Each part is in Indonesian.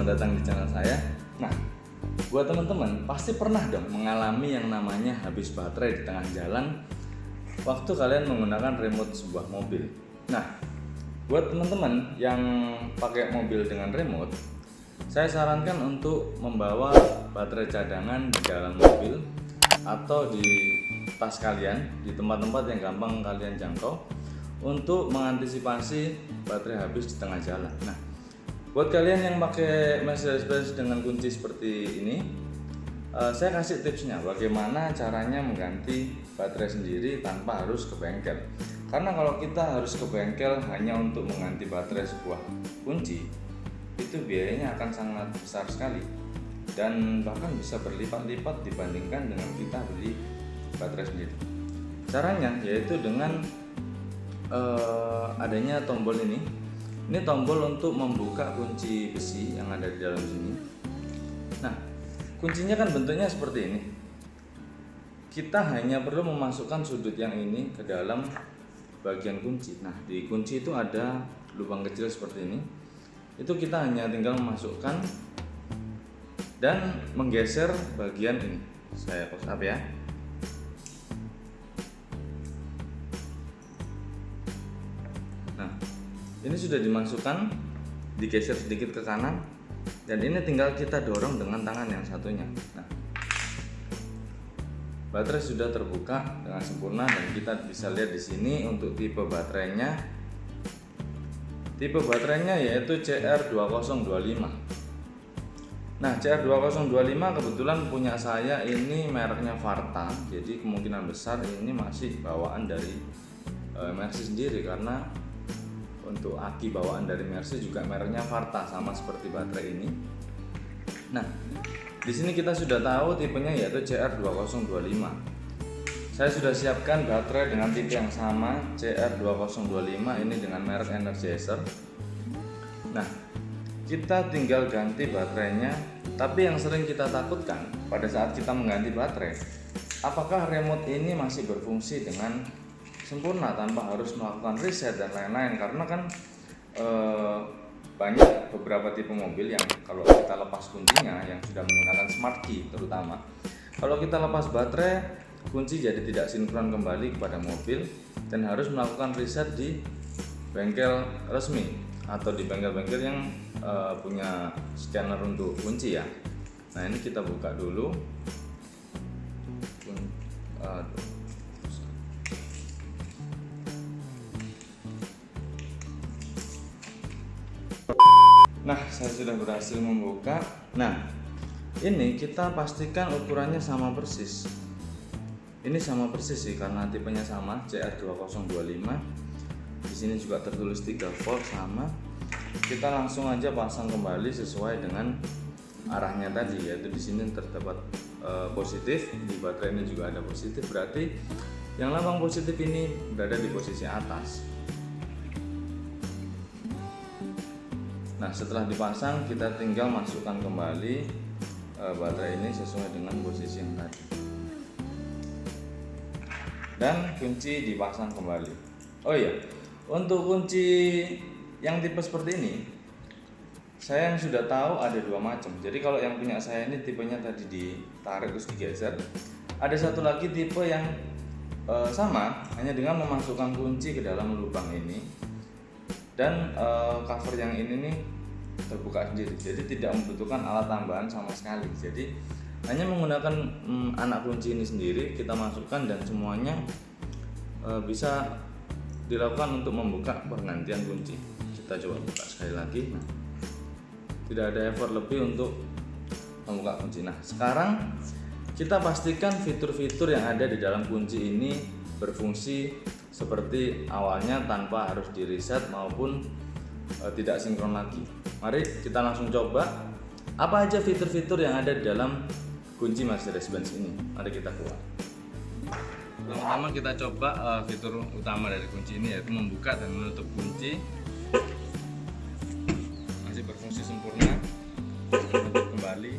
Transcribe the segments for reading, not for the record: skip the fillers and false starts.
selamat datang di channel saya. Nah, buat teman-teman pasti pernah dong mengalami yang namanya habis baterai di tengah jalan waktu kalian menggunakan remote sebuah mobil. Nah, buat teman-teman yang pakai mobil dengan remote, saya sarankan untuk membawa baterai cadangan di dalam mobil atau di tas kalian, di tempat-tempat yang gampang kalian jangkau untuk mengantisipasi baterai habis di tengah jalan. Nah, buat kalian yang pakai Mercedes-Benz dengan kunci seperti ini, saya kasih tipsnya bagaimana caranya mengganti baterai sendiri tanpa harus ke bengkel. Karena kalau kita harus ke bengkel hanya untuk mengganti baterai sebuah kunci, itu biayanya akan sangat besar sekali dan bahkan bisa berlipat-lipat dibandingkan dengan kita beli baterai sendiri. Caranya yaitu dengan adanya tombol ini. Ini tombol untuk membuka kunci besi yang ada di dalam sini. Nah, kuncinya kan bentuknya seperti ini. Kita hanya perlu memasukkan sudut yang ini ke dalam bagian kunci. Nah, di kunci itu ada lubang kecil seperti ini. Itu kita hanya tinggal memasukkan dan menggeser bagian ini. Saya close up ya. Nah, ini sudah dimasukkan, digeser sedikit ke kanan, dan ini tinggal kita dorong dengan tangan yang satunya. Nah, baterai sudah terbuka dengan sempurna dan kita bisa lihat di sini untuk tipe baterainya. Tipe baterainya yaitu CR2025. Nah, CR2025 kebetulan punya saya ini mereknya Varta, jadi kemungkinan besar ini masih bawaan dari Mercy sendiri karena untuk aki bawaan dari Mercy juga mereknya Varta sama seperti baterai ini. Nah, di sini kita sudah tahu tipenya yaitu CR2025. Saya sudah siapkan baterai dengan tipe yang sama CR2025 ini dengan merek Energizer. Nah, kita tinggal ganti baterainya. Tapi yang sering kita takutkan pada saat kita mengganti baterai, apakah remote ini masih berfungsi dengan sempurna tanpa harus melakukan reset dan lain-lain, karena kan banyak beberapa tipe mobil yang kalau kita lepas kuncinya yang sudah menggunakan smart key terutama, kalau kita lepas baterai kunci jadi tidak sinkron kembali kepada mobil dan harus melakukan reset di bengkel resmi atau di bengkel-bengkel yang punya scanner untuk kunci ya. Nah, ini kita buka dulu. Nah, saya sudah berhasil membuka. Nah, ini kita pastikan ukurannya sama persis. Ini sama persis sih karena tipenya sama CR2025. Di sini juga tertulis 3 volt sama. Kita langsung aja pasang kembali sesuai dengan arahnya tadi, yaitu di sini terdapat positif, di baterai ini juga ada positif, berarti yang lambang positif ini berada di posisi atas. Nah, setelah dipasang kita tinggal masukkan kembali baterai ini sesuai dengan posisi yang tadi dan kunci dipasang kembali. Oh iya, untuk kunci yang tipe seperti ini saya yang sudah tahu ada dua macam. Jadi kalau yang punya saya ini tipenya tadi ditarik terus digeser. Ada satu lagi tipe yang sama, hanya dengan memasukkan kunci ke dalam lubang ini dan cover yang ini nih terbuka sendiri, jadi tidak membutuhkan alat tambahan sama sekali. Jadi hanya menggunakan anak kunci ini sendiri kita masukkan dan semuanya bisa dilakukan untuk membuka pergantian kunci. Kita coba buka sekali lagi. Nah, tidak ada effort lebih untuk membuka kunci. Nah, sekarang kita pastikan fitur-fitur yang ada di dalam kunci ini berfungsi seperti awalnya tanpa harus di reset maupun tidak sinkron lagi. Mari kita langsung coba apa aja fitur-fitur yang ada di dalam kunci Mercedes-Benz ini. Mari kita keluar. Pertama kita coba fitur utama dari kunci ini yaitu membuka dan menutup kunci. Masih berfungsi sempurna. Menutup kembali.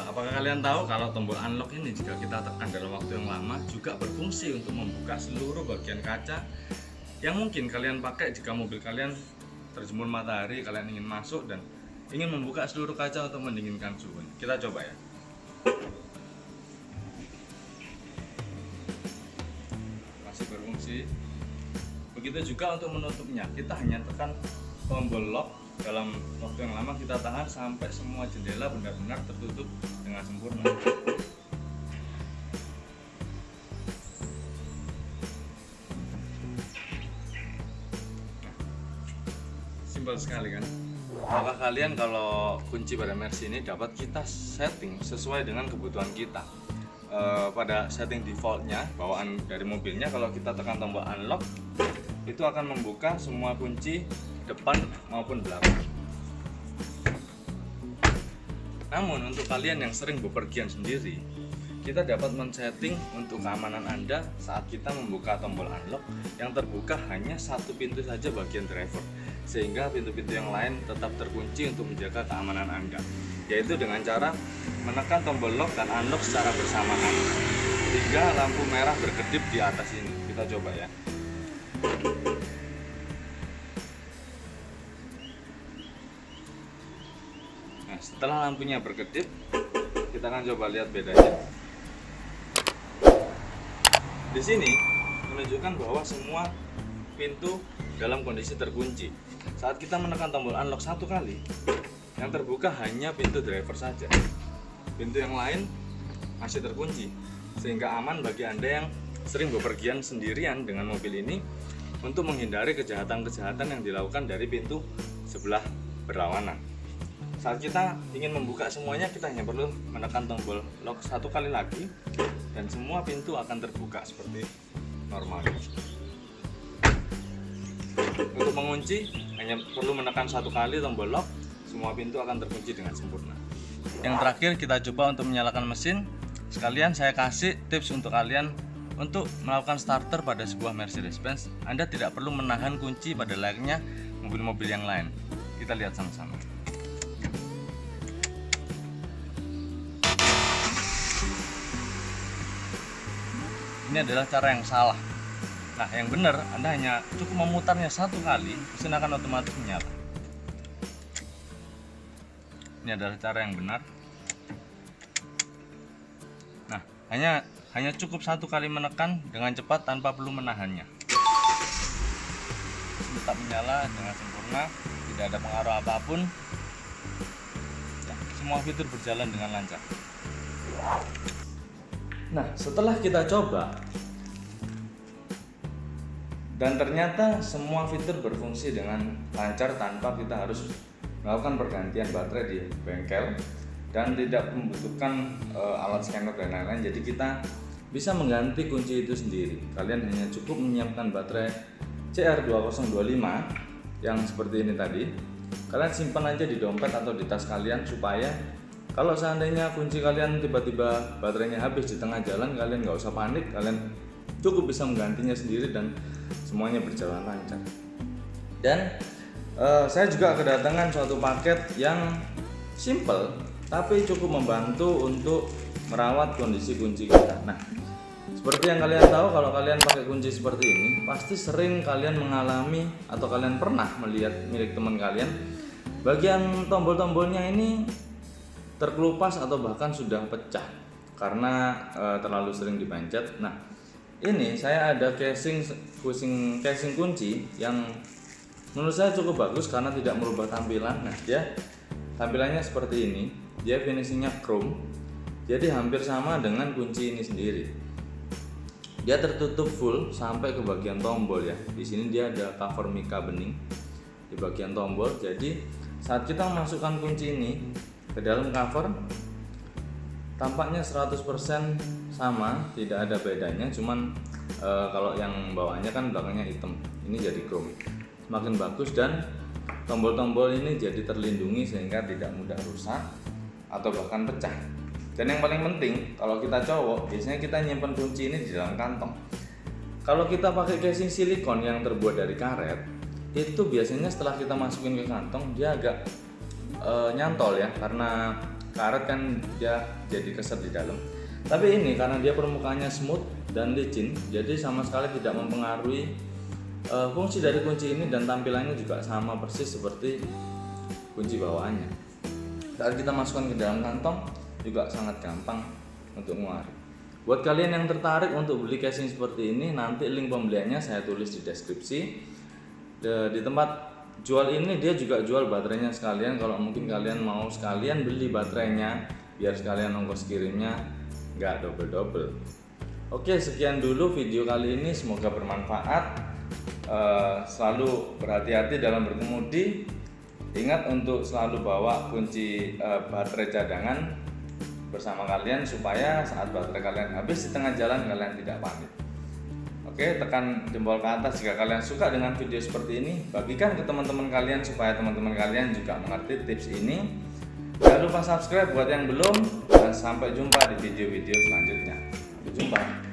Apakah kalian tahu kalau tombol unlock ini jika kita tekan dalam waktu yang lama juga berfungsi untuk membuka seluruh bagian kaca yang mungkin kalian pakai jika mobil kalian terjemur matahari, kalian ingin masuk dan ingin membuka seluruh kaca untuk mendinginkan suhu. Kita coba ya. Masih berfungsi. Begitu juga untuk menutupnya, kita hanya tekan tombol lock. Dalam waktu yang lama kita tahan sampai semua jendela benar-benar tertutup dengan sempurna. Simpel sekali kan? Maka kalian kalau kunci pada Mercy ini dapat kita setting sesuai dengan kebutuhan kita. Pada setting defaultnya bawaan dari mobilnya, kalau kita tekan tombol unlock itu akan membuka semua kunci depan maupun belakang. Namun untuk kalian yang sering bepergian sendiri, kita dapat men-setting untuk keamanan Anda saat kita membuka tombol unlock yang terbuka hanya satu pintu saja bagian driver, sehingga pintu-pintu yang lain tetap terkunci untuk menjaga keamanan Anda, yaitu dengan cara menekan tombol lock dan unlock secara bersamaan hingga lampu merah berkedip di atas ini. Kita coba ya. Nah, setelah lampunya berkedip, kita akan coba lihat bedanya. Di sini menunjukkan bahwa semua pintu dalam kondisi terkunci. Saat kita menekan tombol unlock satu kali, yang terbuka hanya pintu driver saja. Pintu yang lain masih terkunci, sehingga aman bagi Anda yang sering bepergian sendirian dengan mobil ini untuk menghindari kejahatan-kejahatan yang dilakukan dari pintu sebelah berlawanan. Saat kita ingin membuka semuanya, kita hanya perlu menekan tombol lock satu kali lagi dan semua pintu akan terbuka seperti normal. Untuk mengunci hanya perlu menekan satu kali tombol lock, semua pintu akan terkunci dengan sempurna. Yang terakhir, kita coba untuk menyalakan mesin. Sekalian saya kasih tips untuk kalian untuk melakukan starter pada sebuah Mercedes-Benz. Anda tidak perlu menahan kunci pada layaknya mobil-mobil yang lain. Kita lihat sama-sama. Ini adalah cara yang salah. Nah, yang benar, Anda hanya cukup memutarnya satu kali, mesin akan otomatis menyala. Ini adalah cara yang benar. Nah, hanya cukup satu kali menekan dengan cepat tanpa perlu menahannya. Tetap menyala dengan sempurna, tidak ada pengaruh apapun. Ya, semua fitur berjalan dengan lancar. Nah, setelah kita coba dan ternyata semua fitur berfungsi dengan lancar tanpa kita harus melakukan pergantian baterai di bengkel dan tidak membutuhkan alat scanner dan lain-lain, jadi kita bisa mengganti kunci itu sendiri. Kalian hanya cukup menyiapkan baterai CR2025 yang seperti ini tadi. Kalian simpan aja di dompet atau di tas kalian, supaya kalau seandainya kunci kalian tiba-tiba baterainya habis di tengah jalan, kalian nggak usah panik, kalian cukup bisa menggantinya sendiri dan semuanya berjalan lancar. Dan saya juga kedatangan suatu paket yang simple tapi cukup membantu untuk merawat kondisi kunci kita. Nah, seperti yang kalian tahu, kalau kalian pakai kunci seperti ini, pasti sering kalian mengalami atau kalian pernah melihat milik teman kalian, bagian tombol-tombolnya ini terkelupas atau bahkan sudah pecah karena terlalu sering dipencet. Nah, ini saya ada casing kunci yang menurut saya cukup bagus karena tidak merubah tampilan. Nah, dia tampilannya seperti ini, dia finishingnya chrome, jadi hampir sama dengan kunci ini sendiri. Dia tertutup full sampai ke bagian tombol ya. Di sini dia ada cover mika bening di bagian tombol, jadi saat kita memasukkan kunci ini ke dalam cover, tampaknya 100% sama, tidak ada bedanya. Cuman kalau yang bawahnya kan belakangnya hitam, ini jadi chrome, semakin bagus. Dan tombol-tombol ini jadi terlindungi sehingga tidak mudah rusak atau bahkan pecah. Dan yang paling penting, kalau kita cowok, biasanya kita nyimpan kunci ini di dalam kantong. Kalau kita pakai casing silikon yang terbuat dari karet, itu biasanya setelah kita masukin ke kantong, dia agak nyantol ya, karena karet kan dia jadi keset di dalam. Tapi ini karena dia permukaannya smooth dan licin, jadi sama sekali tidak mempengaruhi fungsi dari kunci ini, dan tampilannya juga sama persis seperti kunci bawaannya. Saat kita masukkan ke dalam kantong juga sangat gampang untuk ngeluarin. Buat kalian yang tertarik untuk beli casing seperti ini, nanti link pembeliannya saya tulis di deskripsi. Di tempat jual ini dia juga jual baterainya sekalian, kalau mungkin kalian mau sekalian beli baterainya biar sekalian ongkos kirimnya nggak double-double. Oke, sekian dulu video kali ini, semoga bermanfaat. Selalu berhati-hati dalam berkemudi. Ingat untuk selalu bawa kunci baterai cadangan bersama kalian supaya saat baterai kalian habis di tengah jalan kalian tidak panik. Oke, tekan jempol ke atas jika kalian suka dengan video seperti ini. Bagikan ke teman-teman kalian supaya teman-teman kalian juga mengerti tips ini. Jangan lupa subscribe buat yang belum, dan sampai jumpa di video-video selanjutnya. Sampai jumpa.